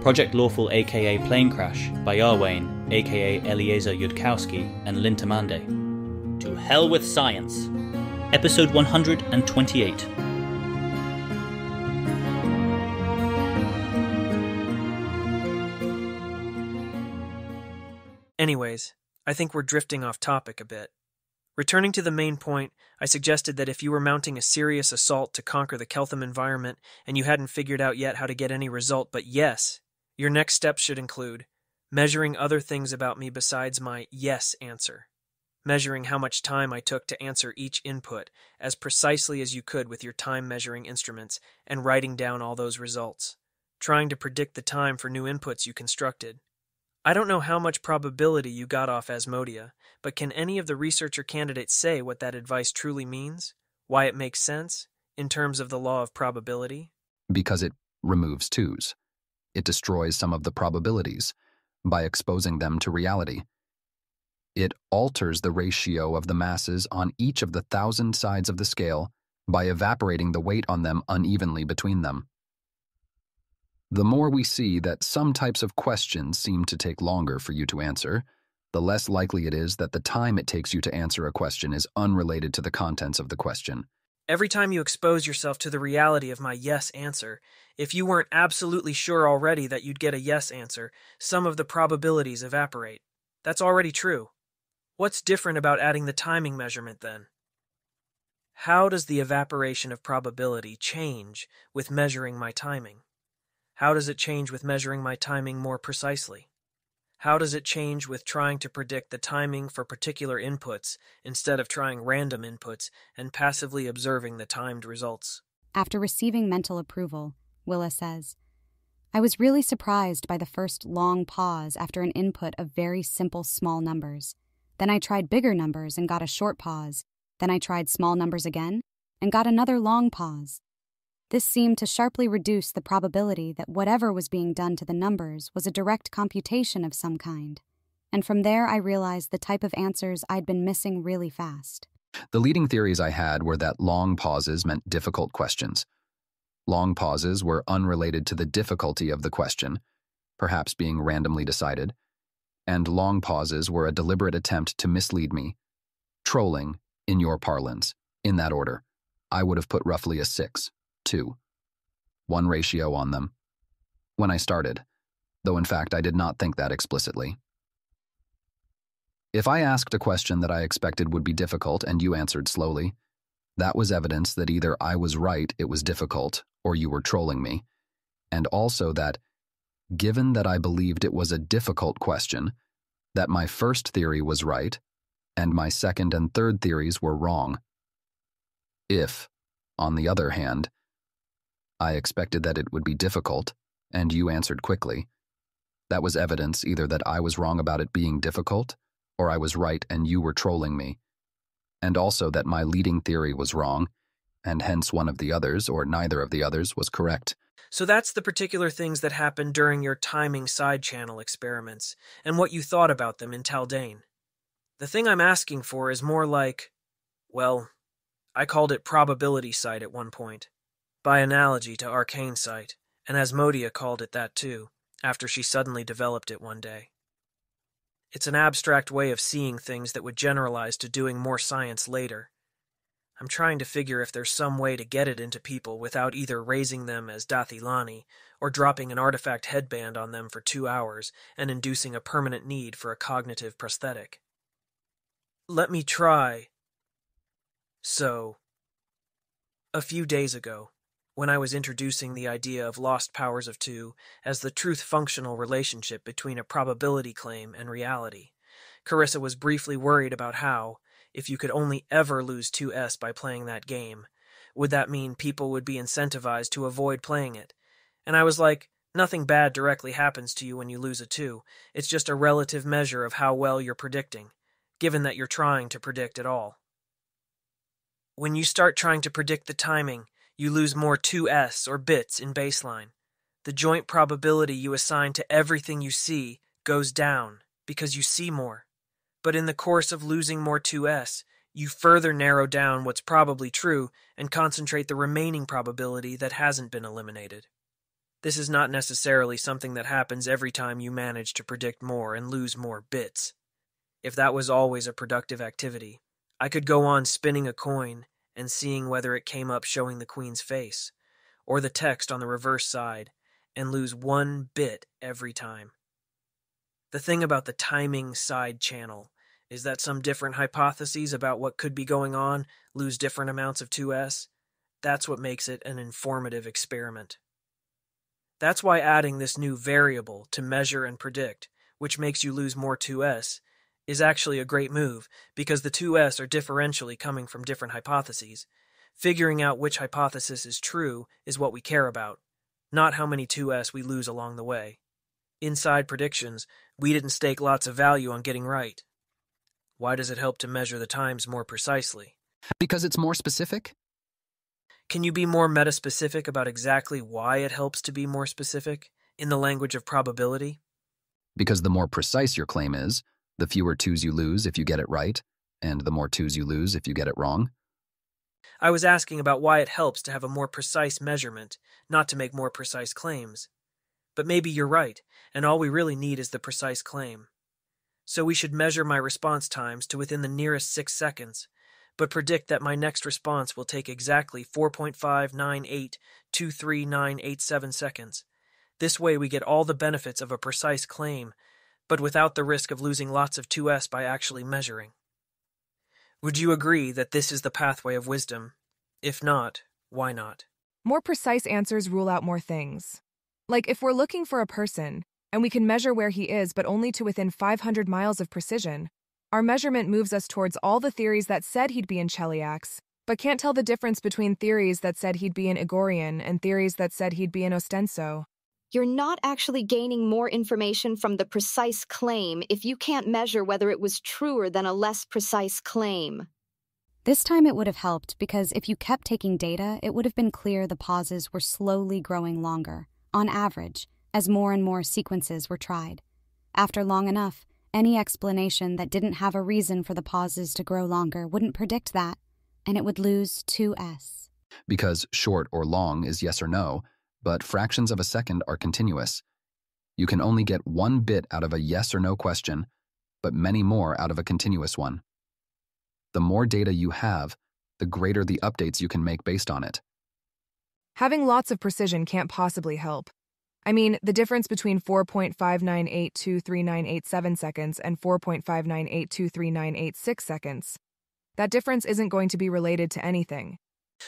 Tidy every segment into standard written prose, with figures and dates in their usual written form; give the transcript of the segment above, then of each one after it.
Project Lawful aka Planecrash by Arwayne aka Eliezer Yudkowsky and Lintamande. To Hell with Science, Episode 128. Anyways, I think we're drifting off topic a bit. Returning to the main point, I suggested that if you were mounting a serious assault to conquer the Keltham environment and you hadn't figured out yet how to get any result, but yes, your next step should include measuring other things about me besides my yes answer. Measuring how much time I took to answer each input as precisely as you could with your time measuring instruments and writing down all those results. Trying to predict the time for new inputs you constructed. I don't know how much probability you got off Asmodia, but can any of the researcher candidates say what that advice truly means? Why it makes sense, in terms of the law of probability? Because it removes twos. It destroys some of the probabilities by exposing them to reality. It alters the ratio of the masses on each of the 1,000 sides of the scale by evaporating the weight on them unevenly between them. The more we see that some types of questions seem to take longer for you to answer, the less likely it is that the time it takes you to answer a question is unrelated to the contents of the question. Every time you expose yourself to the reality of my yes answer, if you weren't absolutely sure already that you'd get a yes answer, some of the probabilities evaporate. That's already true. What's different about adding the timing measurement then? How does the evaporation of probability change with measuring my timing? How does it change with measuring my timing more precisely? How does it change with trying to predict the timing for particular inputs instead of trying random inputs and passively observing the timed results? After receiving mental approval, Willa says, I was really surprised by the first long pause after an input of very simple small numbers. Then I tried bigger numbers and got a short pause. Then I tried small numbers again and got another long pause. This seemed to sharply reduce the probability that whatever was being done to the numbers was a direct computation of some kind. And from there I realized the type of answers I'd been missing really fast. The leading theories I had were that long pauses meant difficult questions. Long pauses were unrelated to the difficulty of the question, perhaps being randomly decided, and long pauses were a deliberate attempt to mislead me. Trolling, in your parlance, in that order. I would have put roughly a 6-2, 1 ratio on them when I started, though in fact I did not think that explicitly. If I asked a question that I expected would be difficult and you answered slowly, that was evidence that either I was right, it was difficult, or you were trolling me, and also that, given that I believed it was a difficult question, that my first theory was right, and my second and third theories were wrong. If, on the other hand, I expected that it would be difficult, and you answered quickly, that was evidence either that I was wrong about it being difficult, or I was right and you were trolling me, and also that my leading theory was wrong, and hence one of the others, or neither of the others, was correct. So that's the particular things that happened during your timing side channel experiments, and what you thought about them in Taldane. The thing I'm asking for is more like, well, I called it probability sight at one point, by analogy to arcane sight, and Asmodia called it that too, after she suddenly developed it one day. It's an abstract way of seeing things that would generalize to doing more science later. I'm trying to figure if there's some way to get it into people without either raising them as Dathilani or dropping an artifact headband on them for 2 hours and inducing a permanent need for a cognitive prosthetic. Let me try. So, a few days ago, when I was introducing the idea of lost powers of 2 as the truth-functional relationship between a probability claim and reality, Carissa was briefly worried about how, if you could only ever lose 2S by playing that game, would that mean people would be incentivized to avoid playing it? And I was like, nothing bad directly happens to you when you lose a 2. It's just a relative measure of how well you're predicting, given that you're trying to predict at all. When you start trying to predict the timing, you lose more 2S or bits in baseline. The joint probability you assign to everything you see goes down because you see more. But in the course of losing more 2S, you further narrow down what's probably true and concentrate the remaining probability that hasn't been eliminated. This is not necessarily something that happens every time you manage to predict more and lose more bits. If that was always a productive activity, I could go on spinning a coin and seeing whether it came up showing the queen's face, or the text on the reverse side, and lose 1 bit every time. The thing about the timing side channel is that some different hypotheses about what could be going on lose different amounts of 2s. That's what makes it an informative experiment. That's why adding this new variable to measure and predict, which makes you lose more 2s, is actually a great move, because the 2s are differentially coming from different hypotheses. Figuring out which hypothesis is true is what we care about, not how many 2s we lose along the way. Inside predictions, we didn't stake lots of value on getting right. Why does it help to measure the times more precisely? Because it's more specific? Can you be more meta-specific about exactly why it helps to be more specific, in the language of probability? Because the more precise your claim is, the fewer 2s you lose if you get it right, and the more 2s you lose if you get it wrong. I was asking about why it helps to have a more precise measurement, not to make more precise claims. But maybe you're right, and all we really need is the precise claim. So we should measure my response times to within the nearest 6 seconds, but predict that my next response will take exactly 4.598239987 seconds. This way we get all the benefits of a precise claim, but without the risk of losing lots of 2s by actually measuring. Would you agree that this is the pathway of wisdom? If not, why not? More precise answers rule out more things. Like if we're looking for a person, and we can measure where he is but only to within 500 miles of precision, our measurement moves us towards all the theories that said he'd be in Cheliax, but can't tell the difference between theories that said he'd be in Igorian and theories that said he'd be in Ostenso. You're not actually gaining more information from the precise claim if you can't measure whether it was truer than a less precise claim. This time it would have helped because if you kept taking data, it would have been clear the pauses were slowly growing longer, on average, as more and more sequences were tried. After long enough, any explanation that didn't have a reason for the pauses to grow longer wouldn't predict that, and it would lose 2s. Because short or long is yes or no, but fractions of a second are continuous. You can only get 1 bit out of a yes or no question, but many more out of a continuous one. The more data you have, the greater the updates you can make based on it. Having lots of precision can't possibly help. I mean, the difference between 4.598239987 seconds and 4.598239986 seconds, that difference isn't going to be related to anything.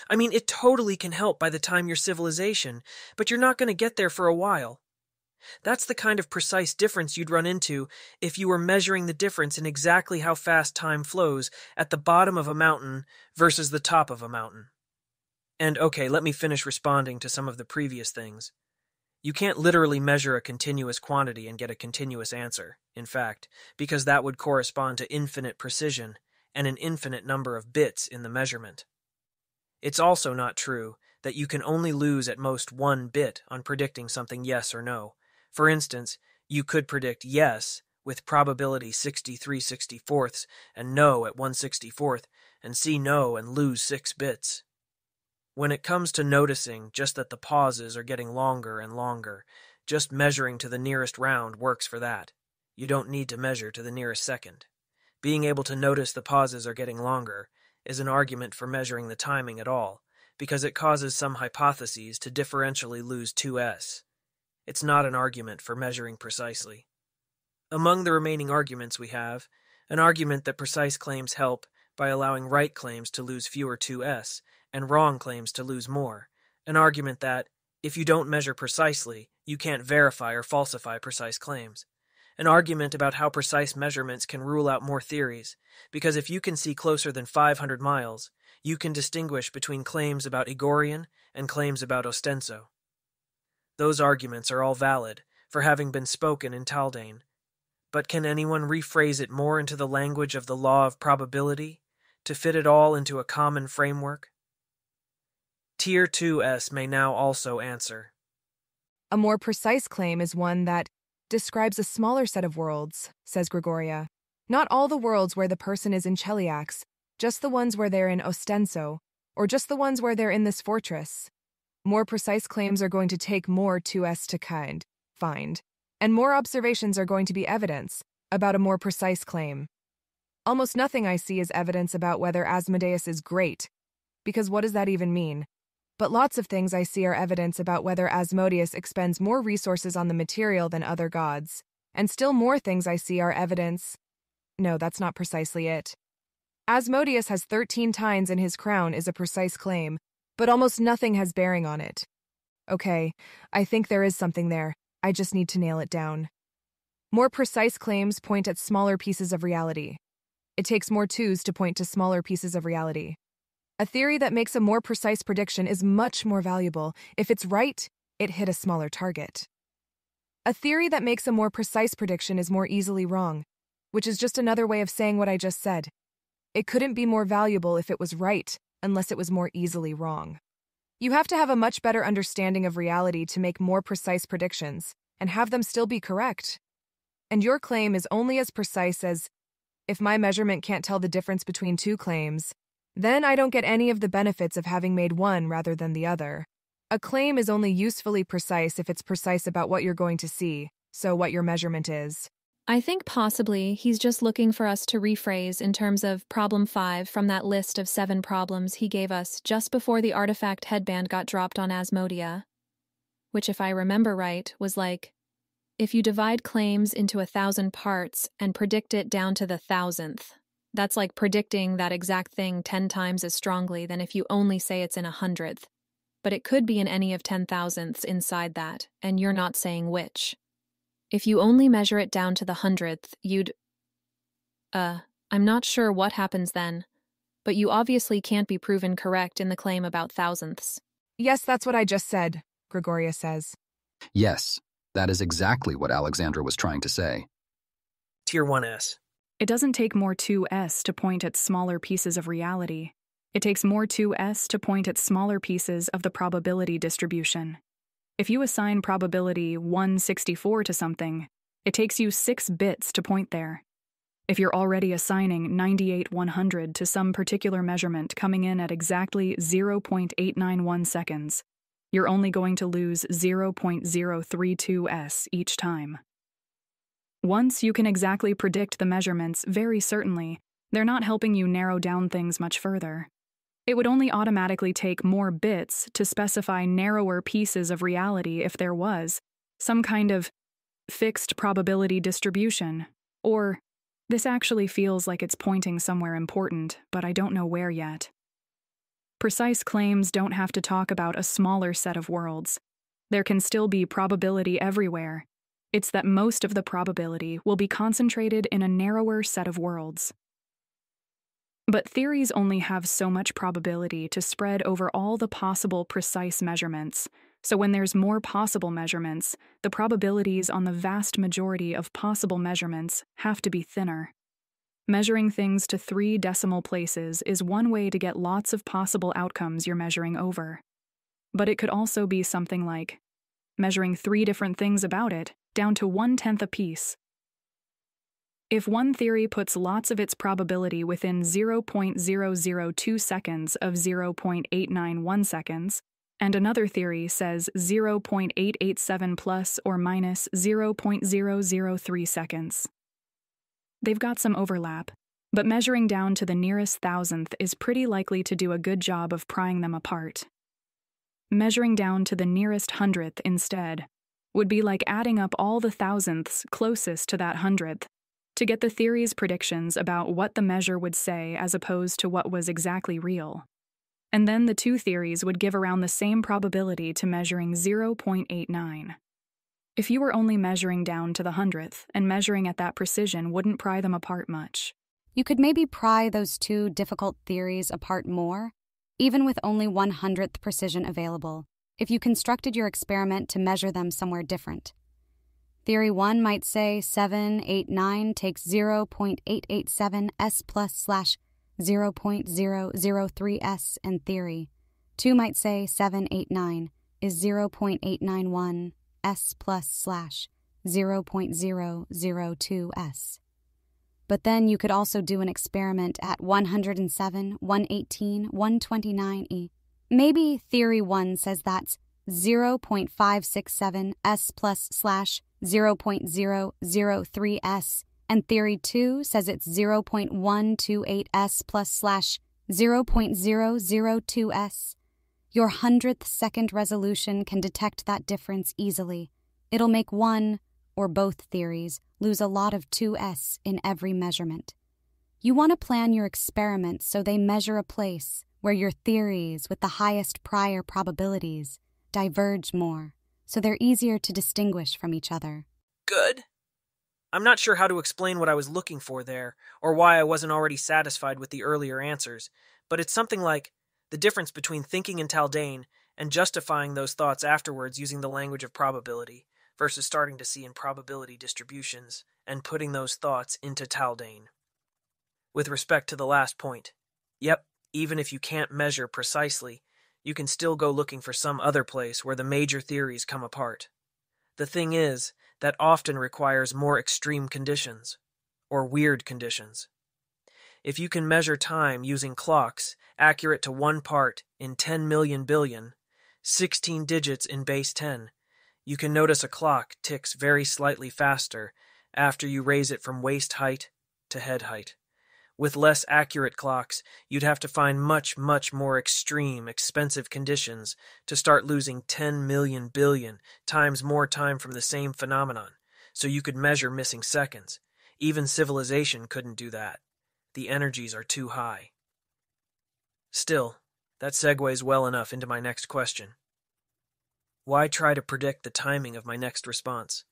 I mean, it totally can help by the time you're civilization, but you're not going to get there for a while. That's the kind of precise difference you'd run into if you were measuring the difference in exactly how fast time flows at the bottom of a mountain versus the top of a mountain. And okay, let me finish responding to some of the previous things. You can't literally measure a continuous quantity and get a continuous answer, in fact, because that would correspond to infinite precision and an infinite number of bits in the measurement. It's also not true that you can only lose at most 1 bit on predicting something yes or no. For instance, you could predict yes with probability 63/64 and no at 1/64 and see no and lose 6 bits. When it comes to noticing just that the pauses are getting longer and longer, just measuring to the nearest round works for that. You don't need to measure to the nearest second. Being able to notice the pauses are getting longer is an argument for measuring the timing at all, because it causes some hypotheses to differentially lose 2s. It's not an argument for measuring precisely. Among the remaining arguments we have, an argument that precise claims help by allowing right claims to lose fewer 2s, and wrong claims to lose more, an argument that, if you don't measure precisely, you can't verify or falsify precise claims. An argument about how precise measurements can rule out more theories, because if you can see closer than 500 miles, you can distinguish between claims about Igorian and claims about Ostenso. Those arguments are all valid, for having been spoken in Taldane, but can anyone rephrase it more into the language of the law of probability, to fit it all into a common framework? Tier 2s may now also answer. A more precise claim is one that describes a smaller set of worlds, says Gregoria. Not all the worlds where the person is in Cheliax, just the ones where they're in Ostenso, or just the ones where they're in this fortress. More precise claims are going to take more 2s to find, and more observations are going to be evidence about a more precise claim. Almost nothing I see is evidence about whether Asmodeus is great, because what does that even mean? But lots of things I see are evidence about whether Asmodeus expends more resources on the material than other gods, and still more things I see are evidence. No, that's not precisely it. Asmodeus has 13 tines in his crown is a precise claim, but almost nothing has bearing on it. Okay, I think there is something there. I just need to nail it down. More precise claims point at smaller pieces of reality. It takes more 2s to point to smaller pieces of reality. A theory that makes a more precise prediction is much more valuable. If it's right, it hit a smaller target. A theory that makes a more precise prediction is more easily wrong, which is just another way of saying what I just said. It couldn't be more valuable if it was right, unless it was more easily wrong. You have to have a much better understanding of reality to make more precise predictions, and have them still be correct. And your claim is only as precise as, if my measurement can't tell the difference between two claims, then I don't get any of the benefits of having made one rather than the other. A claim is only usefully precise if it's precise about what you're going to see, so what your measurement is. I think possibly he's just looking for us to rephrase in terms of problem 5 from that list of 7 problems he gave us just before the artifact headband got dropped on Asmodea. Which, if I remember right, was like, if you divide claims into 1,000 parts and predict it down to the 1,000th, that's like predicting that exact thing 10 times as strongly than if you only say it's in 100th. But it could be in any of 10,000ths inside that, and you're not saying which. If you only measure it down to the 100th, you'd... I'm not sure what happens then, but you obviously can't be proven correct in the claim about thousandths. Yes, that's what I just said, Gregoria says. Yes, that is exactly what Alexandra was trying to say. Tier 1S. It doesn't take more 2s to point at smaller pieces of reality. It takes more 2s to point at smaller pieces of the probability distribution. If you assign probability 164 to something, it takes you 6 bits to point there. If you're already assigning 98/100 to some particular measurement coming in at exactly 0.891 seconds, you're only going to lose 0.032s each time. Once you can exactly predict the measurements very certainly, they're not helping you narrow down things much further. It would only automatically take more bits to specify narrower pieces of reality if there was some kind of fixed probability distribution, or this actually feels like it's pointing somewhere important, but I don't know where yet. Precise claims don't have to talk about a smaller set of worlds. There can still be probability everywhere. It's that most of the probability will be concentrated in a narrower set of worlds. But theories only have so much probability to spread over all the possible precise measurements, so when there's more possible measurements, the probabilities on the vast majority of possible measurements have to be thinner. Measuring things to 3 decimal places is one way to get lots of possible outcomes you're measuring over. But it could also be something like measuring 3 different things about it down to 1/10 apiece. If one theory puts lots of its probability within 0.002 seconds of 0.891 seconds, and another theory says 0.887 plus or minus 0.003 seconds, they've got some overlap, but measuring down to the nearest thousandth is pretty likely to do a good job of prying them apart. Measuring down to the nearest hundredth instead would be like adding up all the thousandths closest to that hundredth to get the theory's predictions about what the measure would say as opposed to what was exactly real. And then the 2 theories would give around the same probability to measuring 0.89. If you were only measuring down to the 100th, and measuring at that precision wouldn't pry them apart much. You could maybe pry those 2 difficult theories apart more, even with only 1/100th precision available, if you constructed your experiment to measure them somewhere different. Theory 1 might say 789 takes 0.887 s plus / 0.003 s, and theory 2 might say 789 is 0.891 s plus / 0.002 s. But then you could also do an experiment at 107, 118, 129e, Maybe Theory 1 says that's 0.567 s plus slash 0.003 s, and Theory 2 says it's 0.128 s plus slash 0.002 s. Your 100th second resolution can detect that difference easily. It'll make one, or both theories, lose a lot of 2s in every measurement. You want to plan your experiments so they measure a place where your theories with the highest prior probabilities diverge more, so they're easier to distinguish from each other. Good. I'm not sure how to explain what I was looking for there, or why I wasn't already satisfied with the earlier answers, but it's something like the difference between thinking in Taldane and justifying those thoughts afterwards using the language of probability, versus starting to see in probability distributions and putting those thoughts into Taldane. With respect to the last point, yep, even if you can't measure precisely, you can still go looking for some other place where the major theories come apart. The thing is, that often requires more extreme conditions, or weird conditions. If you can measure time using clocks accurate to 1 part in 10 million billion, 16 digits in base 10, you can notice a clock ticks very slightly faster after you raise it from waist height to head height. With less accurate clocks, you'd have to find much, much more extreme, expensive conditions to start losing 10 million billion times more time from the same phenomenon, so you could measure missing seconds. Even civilization couldn't do that. The energies are too high. Still, that segues well enough into my next question. Why try to predict the timing of my next response?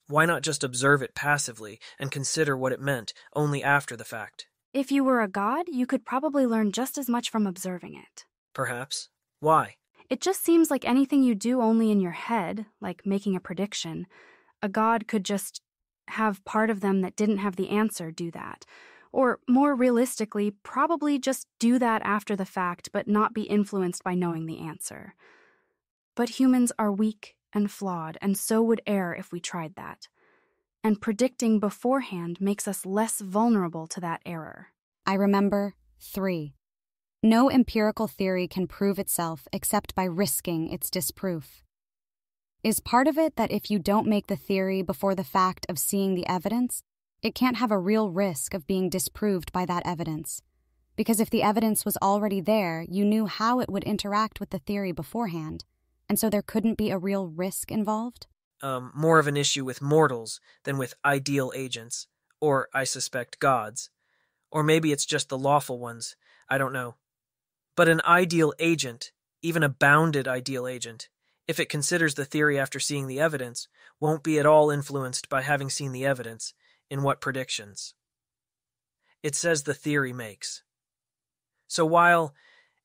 Why not just observe it passively and consider what it meant only after the fact? If you were a god, you could probably learn just as much from observing it. Perhaps. Why? It just seems like anything you do only in your head, like making a prediction, a god could just have part of them that didn't have the answer do that. Or, more realistically, probably just do that after the fact but not be influenced by knowing the answer. But humans are weak and flawed, and so would err if we tried that. And predicting beforehand makes us less vulnerable to that error. I remember 3. No empirical theory can prove itself except by risking its disproof. Is part of it that if you don't make the theory before the fact of seeing the evidence, it can't have a real risk of being disproved by that evidence? Because if the evidence was already there, you knew how it would interact with the theory beforehand, and so there couldn't be a real risk involved? More of an issue with mortals than with ideal agents, or, I suspect, gods. Or maybe it's just the lawful ones, I don't know. But an ideal agent, even a bounded ideal agent, if it considers the theory after seeing the evidence, won't be at all influenced by having seen the evidence in what predictions it says the theory makes. So while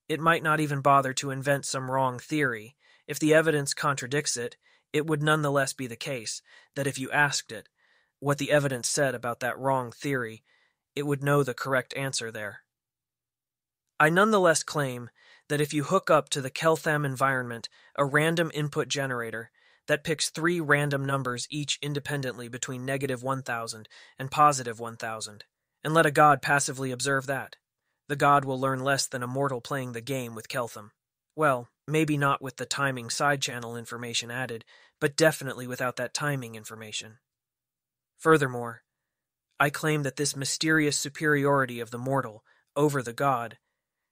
it might not even bother to invent some wrong theory, if the evidence contradicts it, it would nonetheless be the case that if you asked it what the evidence said about that wrong theory, it would know the correct answer there. I nonetheless claim that if you hook up to the Keltham environment a random input generator that picks 3 random numbers each independently between -1,000 and +1,000, and let a god passively observe that, the god will learn less than a mortal playing the game with Keltham. Well, maybe not with the timing side-channel information added, but definitely without that timing information. Furthermore, I claim that this mysterious superiority of the mortal over the god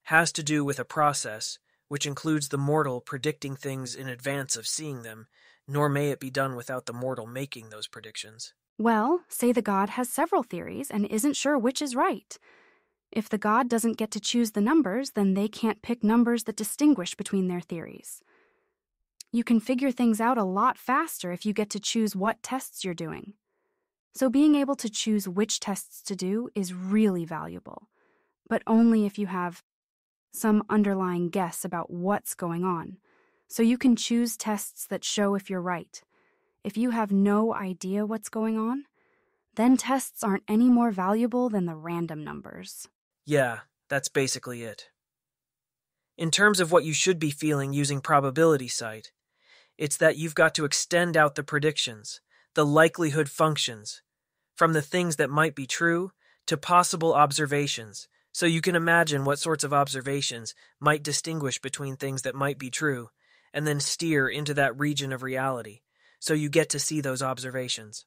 has to do with a process which includes the mortal predicting things in advance of seeing them, nor may it be done without the mortal making those predictions. Well, say the god has several theories and isn't sure which is right. If the god doesn't get to choose the numbers, then they can't pick numbers that distinguish between their theories. You can figure things out a lot faster if you get to choose what tests you're doing. So being able to choose which tests to do is really valuable, but only if you have some underlying guess about what's going on. So you can choose tests that show if you're right. If you have no idea what's going on, then tests aren't any more valuable than the random numbers. Yeah, that's basically it. In terms of what you should be feeling using probability sight, it's that you've got to extend out the predictions, the likelihood functions, from the things that might be true to possible observations So you can imagine what sorts of observations might distinguish between things that might be true, and then steer into that region of reality, so you get to see those observations.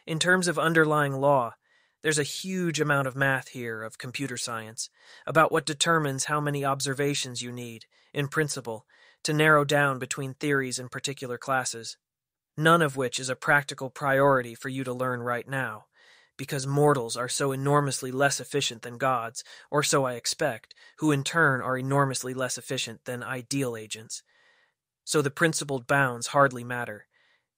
In terms of underlying law, there's a huge amount of math here of computer science about what determines how many observations you need, in principle, to narrow down between theories in particular classes, none of which is a practical priority for you to learn right now, because mortals are so enormously less efficient than gods, or so I expect, who in turn are enormously less efficient than ideal agents. So the principled bounds hardly matter.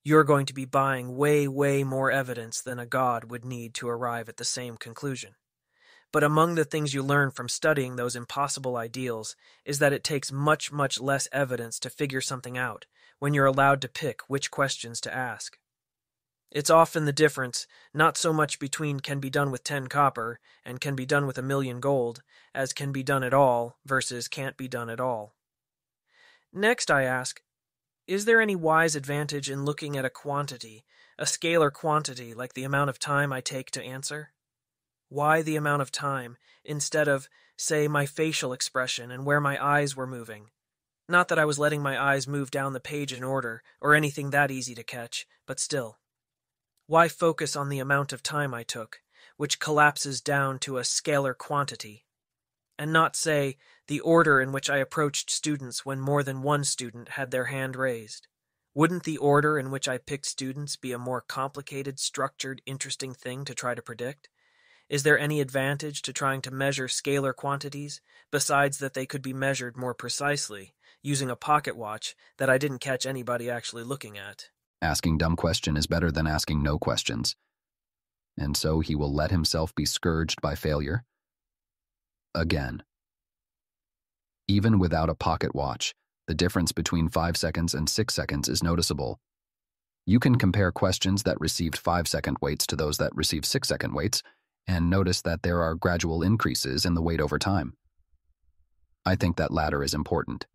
You're going to be buying way, way more evidence than a god would need to arrive at the same conclusion. But among the things you learn from studying those impossible ideals is that it takes much, much less evidence to figure something out when you're allowed to pick which questions to ask. It's often the difference, not so much between can be done with 10 copper and can be done with 1,000,000 gold, as can be done at all versus can't be done at all. Next I ask, is there any wise advantage in looking at a quantity, a scalar quantity like the amount of time I take to answer? Why the amount of time, instead of, say, my facial expression and where my eyes were moving? Not that I was letting my eyes move down the page in order, or anything that easy to catch, but still. Why focus on the amount of time I took, which collapses down to a scalar quantity, and not, say, the order in which I approached students when more than one student had their hand raised? Wouldn't the order in which I picked students be a more complicated, structured, interesting thing to try to predict? Is there any advantage to trying to measure scalar quantities, besides that they could be measured more precisely, using a pocket watch that I didn't catch anybody actually looking at? Asking dumb question is better than asking no questions. And so he will let himself be scourged by failure? Again. Even without a pocket watch, the difference between 5 seconds and 6 seconds is noticeable. You can compare questions that received 5-second weights to those that received 6-second weights, and notice that there are gradual increases in the weight over time. I think that latter is important.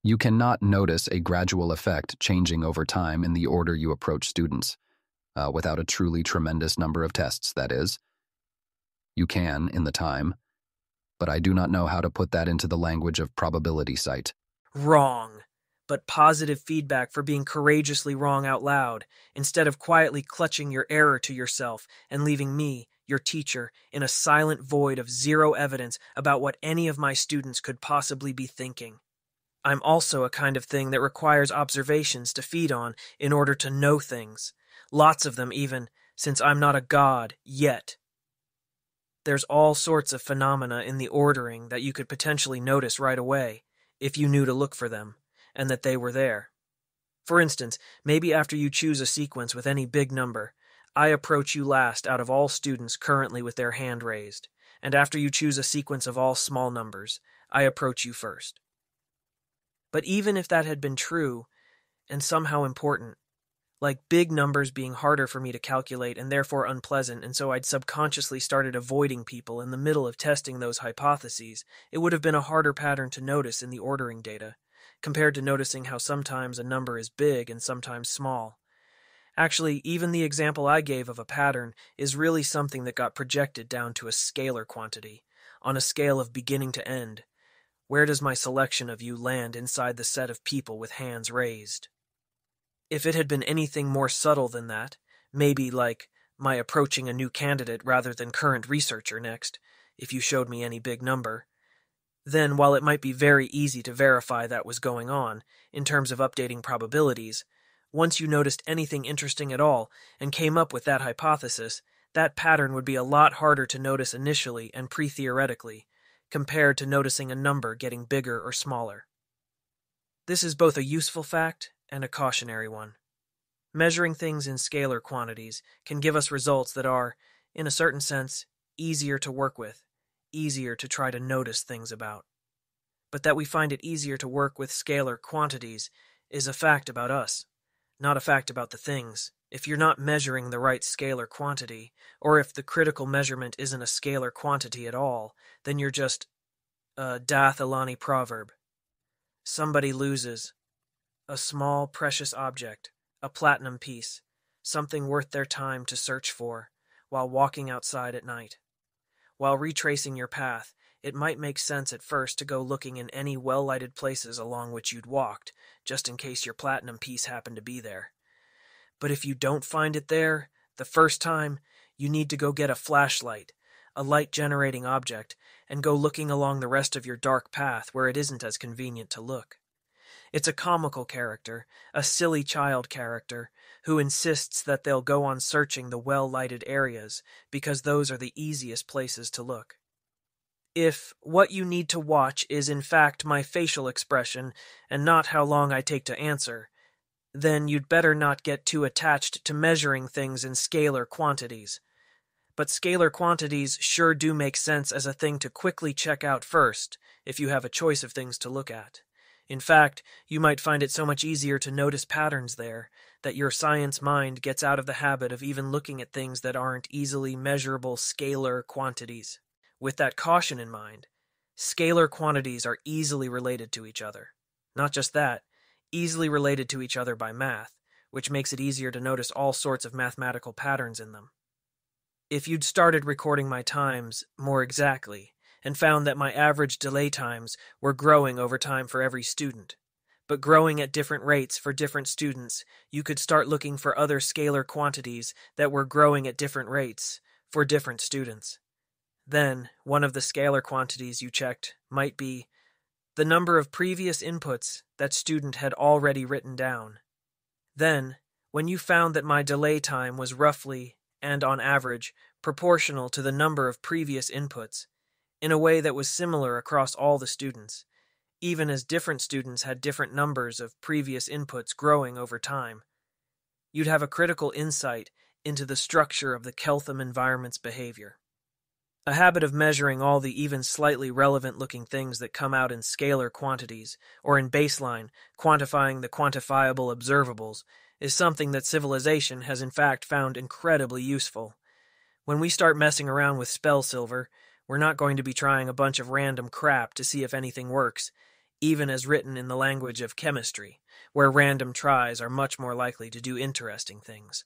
You cannot notice a gradual effect changing over time in the order you approach students, without a truly tremendous number of tests, that is. You can, in the time, but I do not know how to put that into the language of probability site. Wrong, but positive feedback for being courageously wrong out loud, instead of quietly clutching your error to yourself and leaving me, your teacher, in a silent void of zero evidence about what any of my students could possibly be thinking. I'm also a kind of thing that requires observations to feed on in order to know things. Lots of them even, since I'm not a god yet. There's all sorts of phenomena in the ordering that you could potentially notice right away, if you knew to look for them, and that they were there. For instance, maybe after you choose a sequence with any big number, I approach you last out of all students currently with their hand raised, and after you choose a sequence of all small numbers, I approach you first. But even if that had been true, and somehow important, like big numbers being harder for me to calculate and therefore unpleasant, and so I'd subconsciously started avoiding people in the middle of testing those hypotheses, it would have been a harder pattern to notice in the ordering data, compared to noticing how sometimes a number is big and sometimes small. Actually, even the example I gave of a pattern is really something that got projected down to a scalar quantity, on a scale of beginning to end. Where does my selection of you land inside the set of people with hands raised? If it had been anything more subtle than that, maybe like my approaching a new candidate rather than current researcher next, if you showed me any big number, then while it might be very easy to verify that was going on, in terms of updating probabilities, once you noticed anything interesting at all and came up with that hypothesis, that pattern would be a lot harder to notice initially and pre-theoretically, compared to noticing a number getting bigger or smaller. This is both a useful fact and a cautionary one. Measuring things in scalar quantities can give us results that are, in a certain sense, easier to work with, easier to try to notice things about. But that we find it easier to work with scalar quantities is a fact about us, not a fact about the things. If you're not measuring the right scalar quantity, or if the critical measurement isn't a scalar quantity at all, then you're just a Dath Ilani proverb. Somebody loses. A small, precious object, a platinum piece, something worth their time to search for, while walking outside at night. While retracing your path, it might make sense at first to go looking in any well-lighted places along which you'd walked, just in case your platinum piece happened to be there. But if you don't find it there, the first time, you need to go get a flashlight, a light-generating object, and go looking along the rest of your dark path where it isn't as convenient to look. It's a comical character, a silly child character, who insists that they'll go on searching the well-lighted areas because those are the easiest places to look. If what you need to watch is in fact my facial expression and not how long I take to answer, then you'd better not get too attached to measuring things in scalar quantities. But scalar quantities sure do make sense as a thing to quickly check out first, if you have a choice of things to look at. In fact, you might find it so much easier to notice patterns there that your science mind gets out of the habit of even looking at things that aren't easily measurable scalar quantities. With that caution in mind, scalar quantities are easily related to each other. Not just that, easily related to each other by math, which makes it easier to notice all sorts of mathematical patterns in them. If you'd started recording my times more exactly, and found that my average delay times were growing over time for every student, but growing at different rates for different students, you could start looking for other scalar quantities that were growing at different rates for different students. Then, one of the scalar quantities you checked might be the number of previous inputs that student had already written down. Then, when you found that my delay time was roughly, and on average, proportional to the number of previous inputs, in a way that was similar across all the students, even as different students had different numbers of previous inputs growing over time, you'd have a critical insight into the structure of the Keltham environment's behavior. A habit of measuring all the even slightly relevant-looking things that come out in scalar quantities, or in baseline, quantifying the quantifiable observables, is something that civilization has in fact found incredibly useful. When we start messing around with spell silver, we're not going to be trying a bunch of random crap to see if anything works, even as written in the language of chemistry, where random tries are much more likely to do interesting things.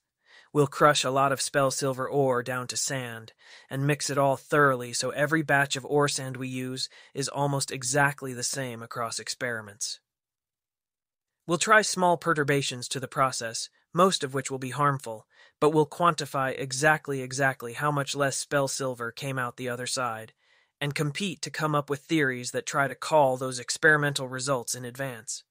We'll crush a lot of spell silver ore down to sand, and mix it all thoroughly so every batch of ore sand we use is almost exactly the same across experiments. We'll try small perturbations to the process, most of which will be harmful, but we'll quantify exactly how much less spell silver came out the other side, and compete to come up with theories that try to call those experimental results in advance.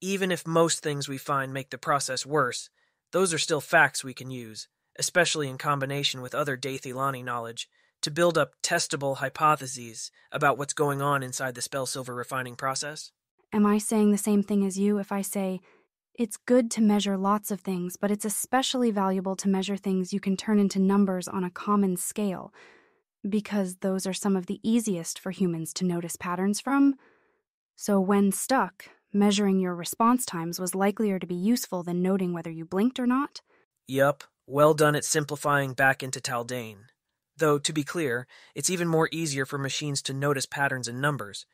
Even if most things we find make the process worse, those are still facts we can use, especially in combination with other Daithilani knowledge, to build up testable hypotheses about what's going on inside the spell silver refining process. Am I saying the same thing as you if I say, it's good to measure lots of things, but it's especially valuable to measure things you can turn into numbers on a common scale, because those are some of the easiest for humans to notice patterns from? So when stuck, measuring your response times was likelier to be useful than noting whether you blinked or not? Yup, well done at simplifying back into Taldane. Though, to be clear, it's even more easier for machines to notice patterns in numbers,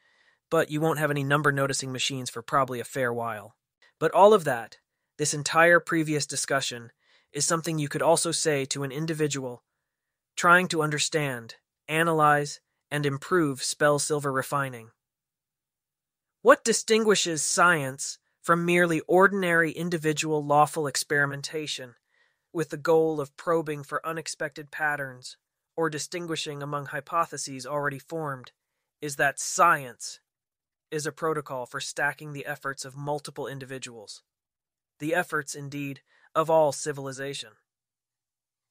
but you won't have any number-noticing machines for probably a fair while. But all of that, this entire previous discussion, is something you could also say to an individual trying to understand, analyze, and improve spell silver refining. What distinguishes science from merely ordinary individual lawful experimentation, with the goal of probing for unexpected patterns or distinguishing among hypotheses already formed, is that science is a protocol for stacking the efforts of multiple individuals, the efforts, indeed, of all civilization.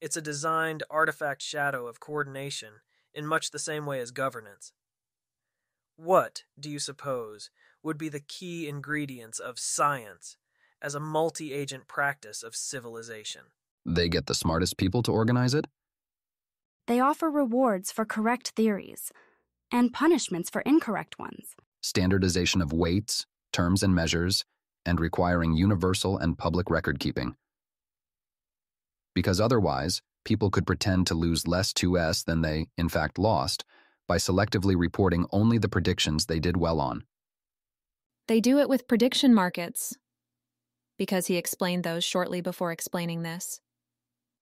It's a designed artifact shadow of coordination in much the same way as governance. What, do you suppose, would be the key ingredients of science as a multi-agent practice of civilization? They get the smartest people to organize it? They offer rewards for correct theories, and punishments for incorrect ones. Standardization of weights, terms and measures, and requiring universal and public record keeping. Because otherwise, people could pretend to lose less 2S than they, in fact, lost by selectively reporting only the predictions they did well on. They do it with prediction markets, because he explained those shortly before explaining this.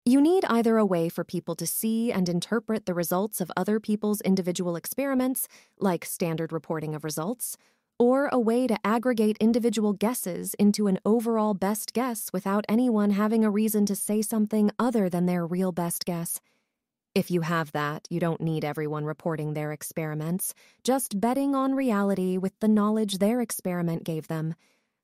You need either a way for people to see and interpret the results of other people's individual experiments, like standard reporting of results, or a way to aggregate individual guesses into an overall best guess without anyone having a reason to say something other than their real best guess. If you have that, you don't need everyone reporting their experiments, just betting on reality with the knowledge their experiment gave them.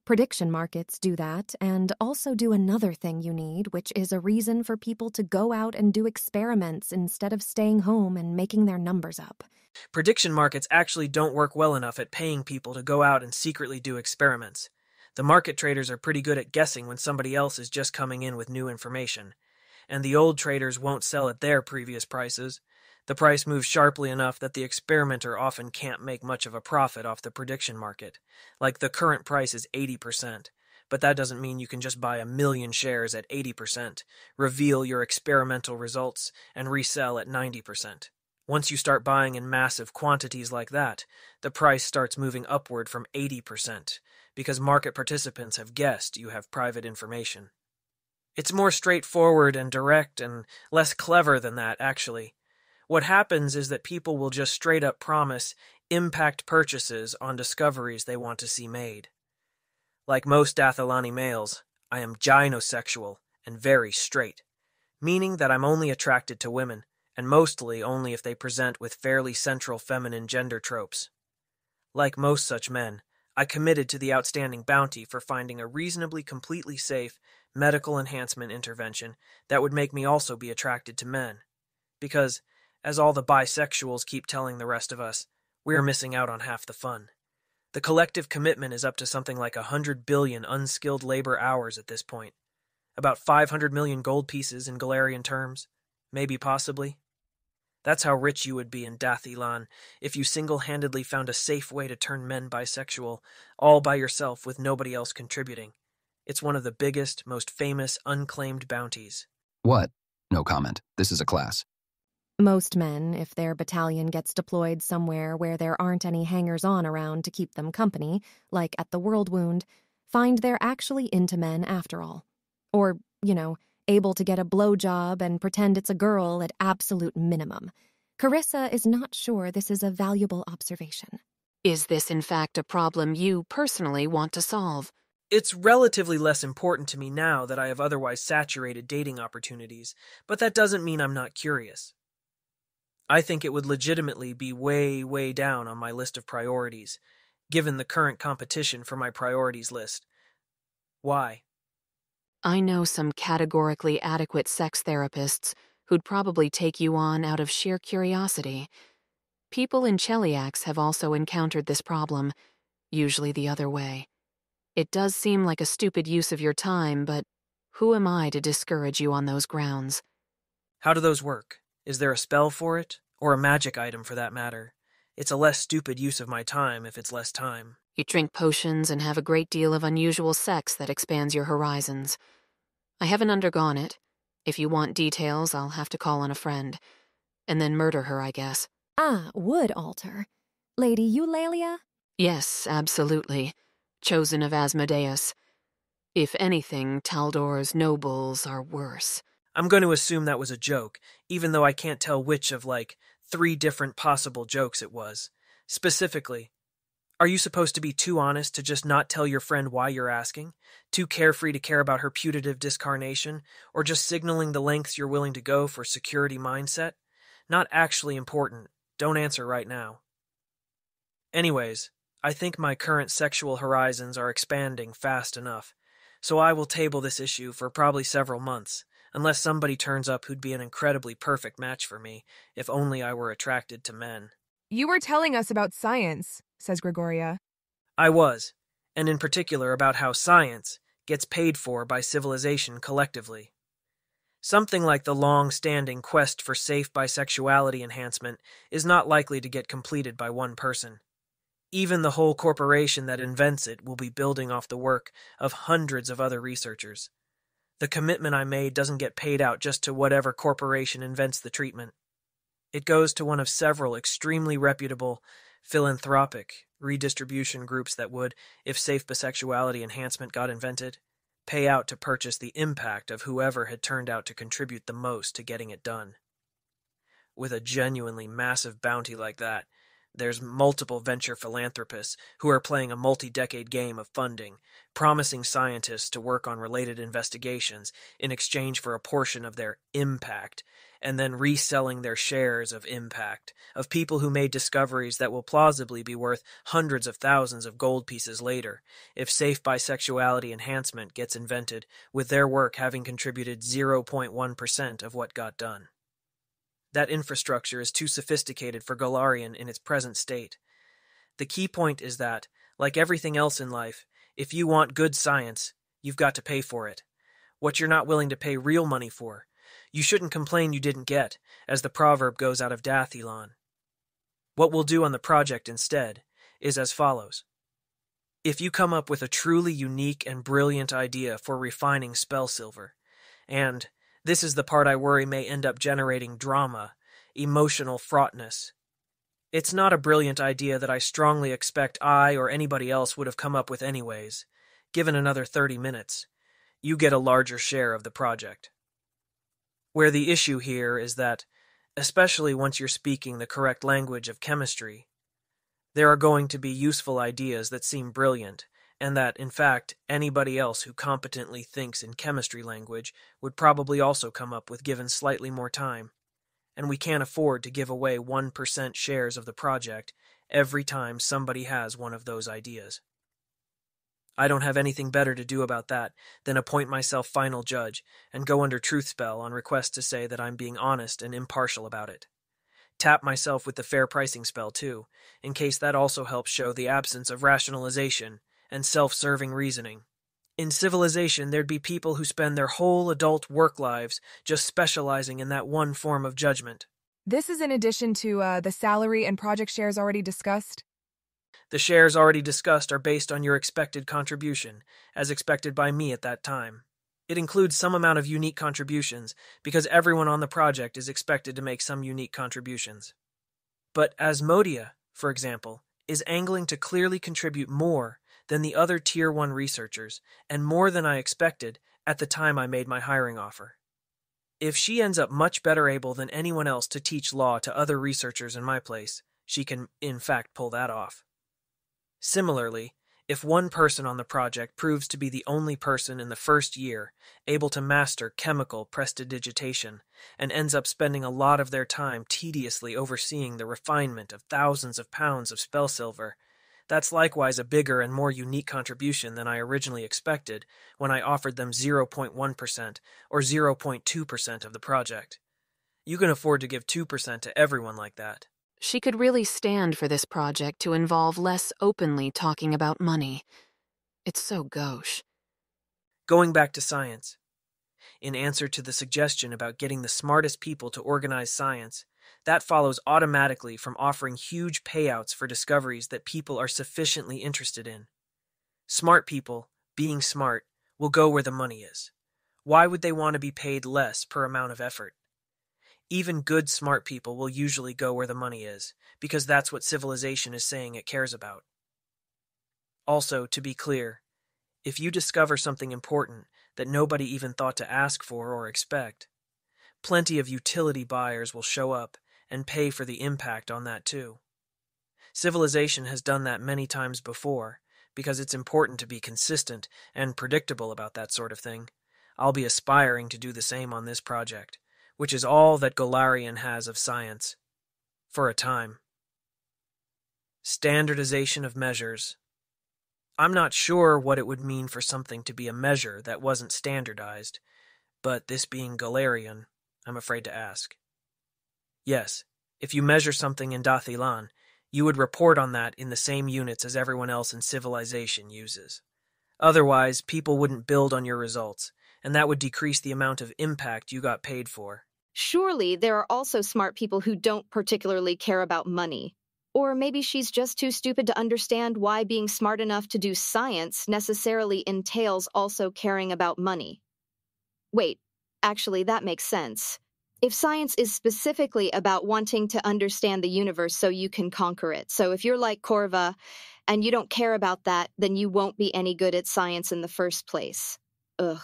Prediction markets do that, and also do another thing you need, which is a reason for people to go out and do experiments instead of staying home and making their numbers up. Prediction markets actually don't work well enough at paying people to go out and secretly do experiments. The market traders are pretty good at guessing when somebody else is just coming in with new information. And the old traders won't sell at their previous prices. The price moves sharply enough that the experimenter often can't make much of a profit off the prediction market. Like the current price is 80%, but that doesn't mean you can just buy 1,000,000 shares at 80%, reveal your experimental results, and resell at 90%. Once you start buying in massive quantities like that, the price starts moving upward from 80%, because market participants have guessed you have private information. It's more straightforward and direct and less clever than that, actually. What happens is that people will just straight up promise impact purchases on discoveries they want to see made. Like most Dathilani males, I am gynosexual and very straight, meaning that I'm only attracted to women, and mostly only if they present with fairly central feminine gender tropes. Like most such men, I committed to the outstanding bounty for finding a reasonably completely safe medical enhancement intervention that would make me also be attracted to men. Because, as all the bisexuals keep telling the rest of us, we're missing out on half the fun. The collective commitment is up to something like 100 billion unskilled labor hours at this point. About 500 million gold pieces in Galarian terms. Maybe possibly. That's how rich you would be in Dathilan if you single-handedly found a safe way to turn men bisexual, all by yourself with nobody else contributing. It's one of the biggest, most famous, unclaimed bounties. What? No comment. This is a class. Most men, if their battalion gets deployed somewhere where there aren't any hangers-on around to keep them company, like at the World Wound, find they're actually into men after all. Or, able to get a blowjob and pretend it's a girl at absolute minimum. Carissa is not sure this is a valuable observation. Is this in fact a problem you personally want to solve? It's relatively less important to me now that I have otherwise saturated dating opportunities, but that doesn't mean I'm not curious. I think it would legitimately be way, way down on my list of priorities, given the current competition for my priorities list. Why? I know some categorically adequate sex therapists who'd probably take you on out of sheer curiosity. People in Cheliax have also encountered this problem, usually the other way. It does seem like a stupid use of your time, but who am I to discourage you on those grounds? How do those work? Is there a spell for it? Or a magic item, for that matter? It's a less stupid use of my time if it's less time. You drink potions and have a great deal of unusual sex that expands your horizons. I haven't undergone it. If you want details, I'll have to call on a friend. And then murder her, I guess. Would alter. Lady Eulalia? Yes, absolutely. Chosen of Asmodeus. If anything, Taldor's nobles are worse. I'm going to assume that was a joke, even though I can't tell which of, 3 different possible jokes it was. Specifically, are you supposed to be too honest to just not tell your friend why you're asking? Too carefree to care about her putative discarnation? Or just signaling the lengths you're willing to go for security mindset? Not actually important. Don't answer right now. Anyways, I think my current sexual horizons are expanding fast enough, so I will table this issue for probably several months, unless somebody turns up who'd be an incredibly perfect match for me, if only I were attracted to men. You were telling us about science, says Gregoria. I was, and in particular about how science gets paid for by civilization collectively. Something like the long-standing quest for safe bisexuality enhancement is not likely to get completed by one person. Even the whole corporation that invents it will be building off the work of hundreds of other researchers. The commitment I made doesn't get paid out just to whatever corporation invents the treatment. It goes to one of several extremely reputable, philanthropic redistribution groups that would, if safe bisexuality enhancement got invented, pay out to purchase the impact of whoever had turned out to contribute the most to getting it done. With a genuinely massive bounty like that, there's multiple venture philanthropists who are playing a multi-decade game of funding, promising scientists to work on related investigations in exchange for a portion of their impact, and then reselling their shares of impact, of people who made discoveries that will plausibly be worth hundreds of thousands of gold pieces later, if safe bisexuality enhancement gets invented, with their work having contributed 0.1% of what got done. That infrastructure is too sophisticated for Golarion in its present state. The key point is that, like everything else in life, if you want good science, you've got to pay for it. What you're not willing to pay real money for, you shouldn't complain you didn't get, as the proverb goes out of Dathilon. What we'll do on the project instead is as follows. If you come up with a truly unique and brilliant idea for refining spell silver, and this is the part I worry may end up generating drama, emotional fraughtness. It's not a brilliant idea that I strongly expect I or anybody else would have come up with anyways. Given another 30 minutes, you get a larger share of the project. Where the issue here is that, especially once you're speaking the correct language of chemistry, there are going to be useful ideas that seem brilliant, and that, in fact, anybody else who competently thinks in chemistry language would probably also come up with given slightly more time, and we can't afford to give away 1% shares of the project every time somebody has one of those ideas. I don't have anything better to do about that than appoint myself final judge and go under truth spell on request to say that I'm being honest and impartial about it. Tap myself with the fair pricing spell, too, in case that also helps show the absence of rationalization and self-serving reasoning. In civilization, there'd be people who spend their whole adult work lives just specializing in that one form of judgment. This is in addition to the salary and project shares already discussed? The shares already discussed are based on your expected contribution, as expected by me at that time. It includes some amount of unique contributions, because everyone on the project is expected to make some unique contributions. But Asmodia, for example, is angling to clearly contribute more than the other Tier 1 researchers, and more than I expected at the time I made my hiring offer. If she ends up much better able than anyone else to teach law to other researchers in my place, she can, in fact, pull that off. Similarly, if one person on the project proves to be the only person in the first year able to master chemical prestidigitation and ends up spending a lot of their time tediously overseeing the refinement of thousands of pounds of spell silver, that's likewise a bigger and more unique contribution than I originally expected when I offered them 0.1% or 0.2% of the project. You can afford to give 2% to everyone like that. She could really stand for this project to involve less openly talking about money. It's so gauche. Going back to science. In answer to the suggestion about getting the smartest people to organize science, that follows automatically from offering huge payouts for discoveries that people are sufficiently interested in. Smart people, being smart, will go where the money is. Why would they want to be paid less per amount of effort? Even good smart people will usually go where the money is, because that's what civilization is saying it cares about. Also, to be clear, if you discover something important that nobody even thought to ask for or expect, plenty of utility buyers will show up and pay for the impact on that too. Civilization has done that many times before, because it's important to be consistent and predictable about that sort of thing. I'll be aspiring to do the same on this project, which is all that Golarion has of science. For a time. Standardization of measures. I'm not sure what it would mean for something to be a measure that wasn't standardized, but this being Golarion, I'm afraid to ask. Yes, if you measure something in Dathilan, you would report on that in the same units as everyone else in civilization uses. Otherwise, people wouldn't build on your results, and that would decrease the amount of impact you got paid for. Surely there are also smart people who don't particularly care about money. Or maybe she's just too stupid to understand why being smart enough to do science necessarily entails also caring about money. Wait, actually, that makes sense. If science is specifically about wanting to understand the universe so you can conquer it, so if you're like Corva and you don't care about that, then you won't be any good at science in the first place. Ugh.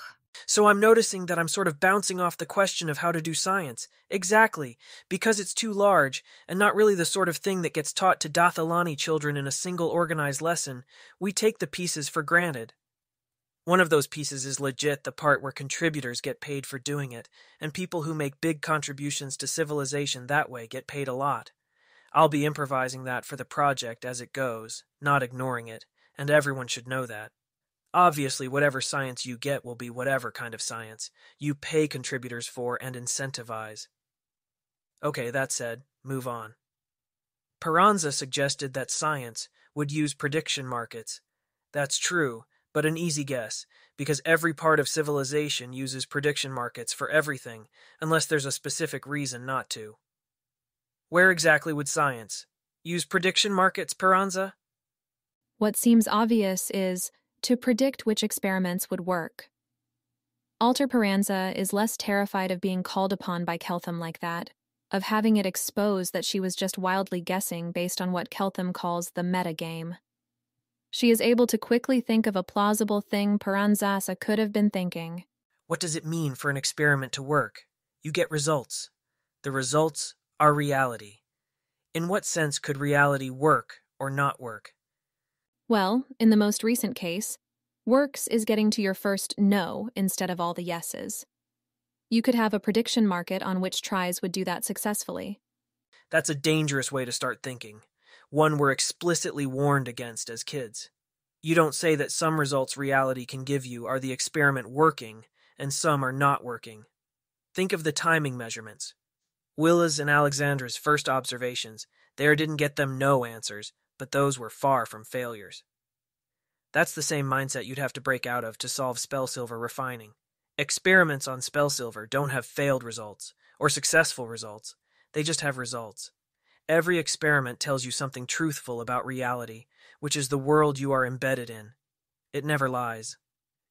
So I'm noticing that I'm sort of bouncing off the question of how to do science. Exactly, because it's too large, and not really the sort of thing that gets taught to Dathalani children in a single organized lesson, we take the pieces for granted. One of those pieces is legit the part where contributors get paid for doing it, and people who make big contributions to civilization that way get paid a lot. I'll be improvising that for the project as it goes, not ignoring it, and everyone should know that. Obviously, whatever science you get will be whatever kind of science you pay contributors for and incentivize. Okay, that said, move on. Peranza suggested that science would use prediction markets. That's true, but an easy guess, because every part of civilization uses prediction markets for everything, unless there's a specific reason not to. Where exactly would science use prediction markets, Peranza? What seems obvious is to predict which experiments would work. Alter Peranza is less terrified of being called upon by Keltham like that, of having it exposed that she was just wildly guessing based on what Keltham calls the metagame. She is able to quickly think of a plausible thing Peranzasa could have been thinking. What does it mean for an experiment to work? You get results. The results are reality. In what sense could reality work or not work? Well, in the most recent case, works is getting to your first no instead of all the yeses. You could have a prediction market on which tries would do that successfully. That's a dangerous way to start thinking, one we're explicitly warned against as kids. You don't say that some results reality can give you are the experiment working and some are not working. Think of the timing measurements. Willa's and Alexandra's first observations, there didn't get them no answers, but those were far from failures. That's the same mindset you'd have to break out of to solve Spellsilver refining. Experiments on Spellsilver don't have failed results, or successful results. They just have results. Every experiment tells you something truthful about reality, which is the world you are embedded in. It never lies.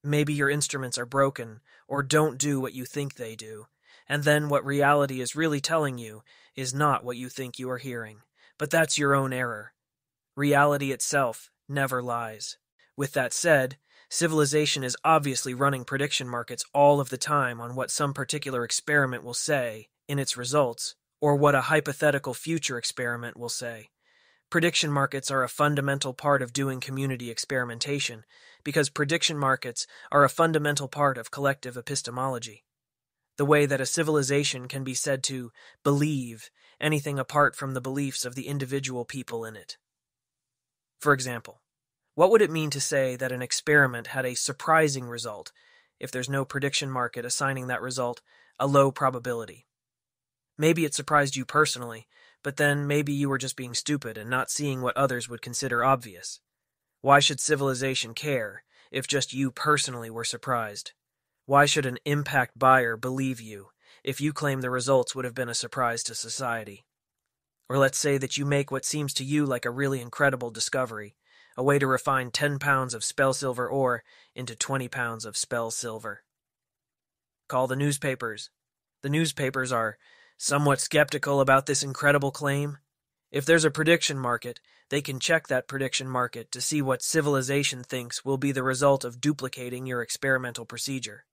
Maybe your instruments are broken, or don't do what you think they do, and then what reality is really telling you is not what you think you are hearing. But that's your own error. Reality itself never lies. With that said, civilization is obviously running prediction markets all of the time on what some particular experiment will say in its results, or what a hypothetical future experiment will say. Prediction markets are a fundamental part of doing community experimentation, because prediction markets are a fundamental part of collective epistemology. The way that a civilization can be said to believe anything apart from the beliefs of the individual people in it. For example, what would it mean to say that an experiment had a surprising result if there's no prediction market assigning that result a low probability? Maybe it surprised you personally, but then maybe you were just being stupid and not seeing what others would consider obvious. Why should civilization care if just you personally were surprised? Why should an impact buyer believe you if you claim the results would have been a surprise to society? Or let's say that you make what seems to you like a really incredible discovery, a way to refine 10 pounds of Spellsilver ore into 20 pounds of Spellsilver. Call the newspapers. The newspapers are somewhat skeptical about this incredible claim. If there's a prediction market, they can check that prediction market to see what civilization thinks will be the result of duplicating your experimental procedure.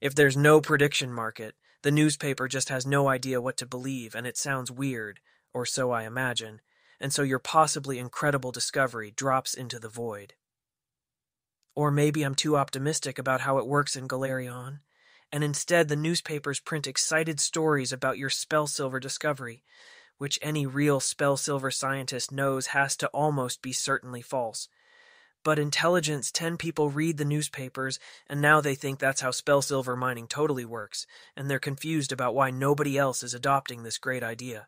If there's no prediction market, the newspaper just has no idea what to believe, and it sounds weird, or so I imagine, and so your possibly incredible discovery drops into the void. Or maybe I'm too optimistic about how it works in Galerion, and instead the newspapers print excited stories about your Spellsilver discovery, which any real Spellsilver scientist knows has to almost be certainly false. But intelligence 10 people read the newspapers, and now they think that's how Spellsilver mining totally works, and they're confused about why nobody else is adopting this great idea.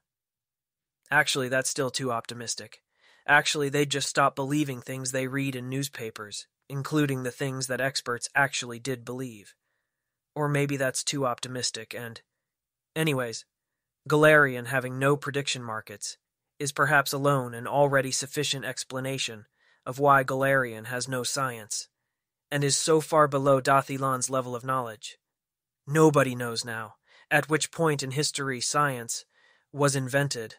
Actually, that's still too optimistic. Actually, they'd just stop believing things they read in newspapers, including the things that experts actually did believe. Or maybe that's too optimistic, and... Anyways, Galerion having no prediction markets is perhaps alone an already sufficient explanation of why Galerion has no science, and is so far below Dathilan's level of knowledge. Nobody knows now at which point in history science was invented,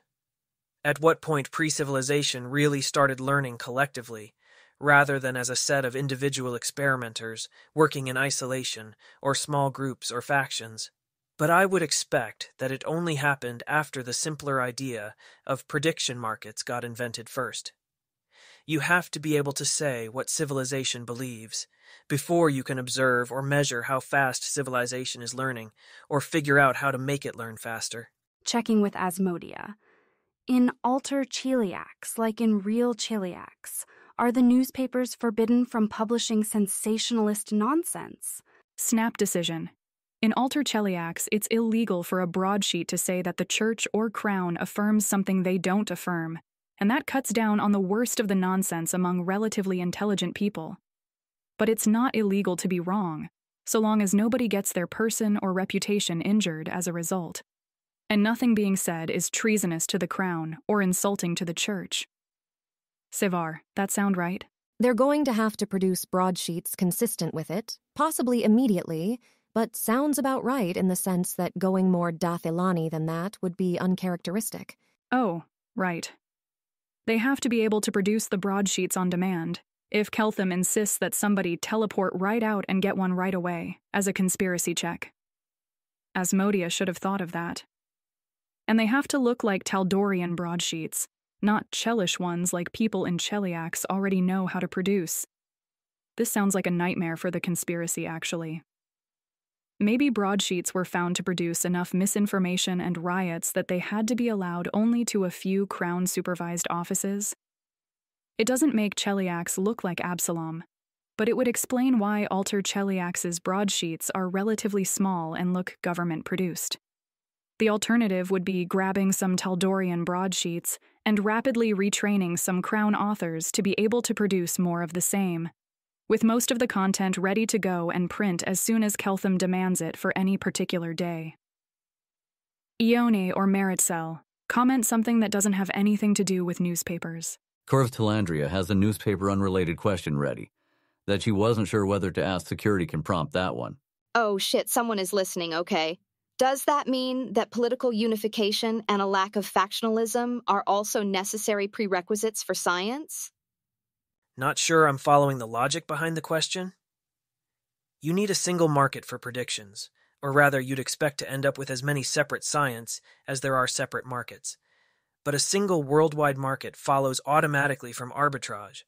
at what point pre-civilization really started learning collectively, rather than as a set of individual experimenters working in isolation or small groups or factions. But I would expect that it only happened after the simpler idea of prediction markets got invented first. You have to be able to say what civilization believes before you can observe or measure how fast civilization is learning or figure out how to make it learn faster. Checking with Asmodia. In alter cheliacs, like in real cheliacs, are the newspapers forbidden from publishing sensationalist nonsense? Snap decision. In alter cheliacs, it's illegal for a broadsheet to say that the church or crown affirms something they don't affirm, and that cuts down on the worst of the nonsense among relatively intelligent people. But it's not illegal to be wrong, so long as nobody gets their person or reputation injured as a result. And nothing being said is treasonous to the crown or insulting to the church. Sivar, that sound right? They're going to have to produce broadsheets consistent with it, possibly immediately, but sounds about right in the sense that going more Dathilani than that would be uncharacteristic. Oh, right. They have to be able to produce the broadsheets on demand, if Keltham insists that somebody teleport right out and get one right away, as a conspiracy check. Asmodia should have thought of that. And they have to look like Taldorian broadsheets, not Chelish ones like people in Cheliacs already know how to produce. This sounds like a nightmare for the conspiracy, actually. Maybe broadsheets were found to produce enough misinformation and riots that they had to be allowed only to a few Crown-supervised offices. It doesn't make Cheliacs look like Absalom, but it would explain why Alter Cheliacs' broadsheets are relatively small and look government-produced. The alternative would be grabbing some Taldorian broadsheets and rapidly retraining some Crown authors to be able to produce more of the same, with most of the content ready to go and print as soon as Keltham demands it for any particular day. Ione or Meritxell, comment something that doesn't have anything to do with newspapers. Corv Talandria has a newspaper-unrelated question ready. That she wasn't sure whether to ask security can prompt that one. Oh shit, someone is listening, okay. Does that mean that political unification and a lack of factionalism are also necessary prerequisites for science? Not sure I'm following the logic behind the question? You need a single market for predictions, or rather you'd expect to end up with as many separate science as there are separate markets. But a single worldwide market follows automatically from arbitrage.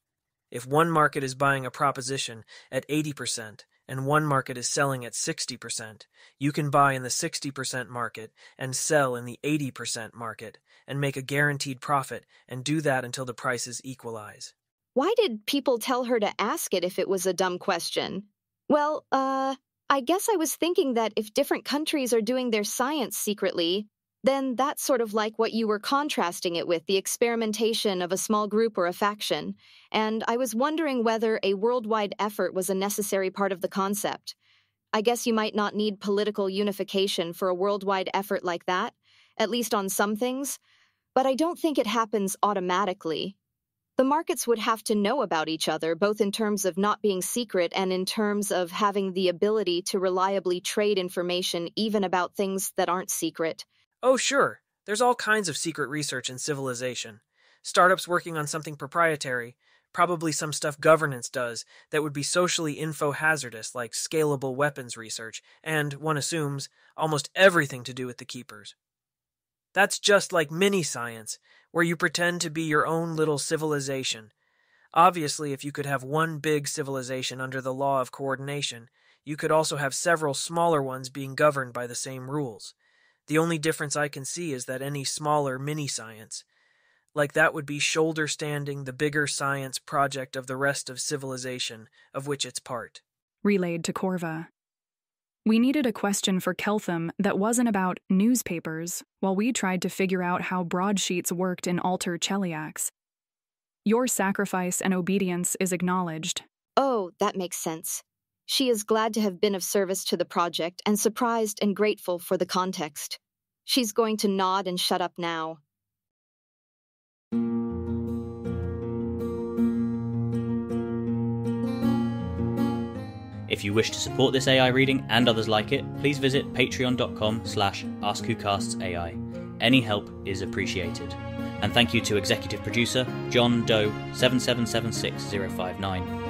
If one market is buying a proposition at 80% and one market is selling at 60%, you can buy in the 60% market and sell in the 80% market and make a guaranteed profit and do that until the prices equalize. Why did people tell her to ask it if it was a dumb question? Well, I guess I was thinking that if different countries are doing their science secretly, then that's sort of like what you were contrasting it with, the experimentation of a small group or a faction. And I was wondering whether a worldwide effort was a necessary part of the concept. I guess you might not need political unification for a worldwide effort like that, at least on some things, but I don't think it happens automatically. The markets would have to know about each other, both in terms of not being secret and in terms of having the ability to reliably trade information even about things that aren't secret. Oh, sure. There's all kinds of secret research in civilization. Startups working on something proprietary, probably some stuff governance does that would be socially info-hazardous, like scalable weapons research, and, one assumes, almost everything to do with the Keepers. That's just like mini-science, where you pretend to be your own little civilization. Obviously, if you could have one big civilization under the law of coordination, you could also have several smaller ones being governed by the same rules. The only difference I can see is that any smaller mini-science, like that would be shoulder-standing the bigger science project of the rest of civilization, of which it's part. Relayed to Corva. We needed a question for Keltham that wasn't about newspapers, while we tried to figure out how broadsheets worked in Alter Cheliacs. Your sacrifice and obedience is acknowledged. Oh, that makes sense. She is glad to have been of service to the project and surprised and grateful for the context. She's going to nod and shut up now. If you wish to support this AI reading and others like it, please visit patreon.com/AskWhoCastsAI. Any help is appreciated. And thank you to executive producer John Doe 7776059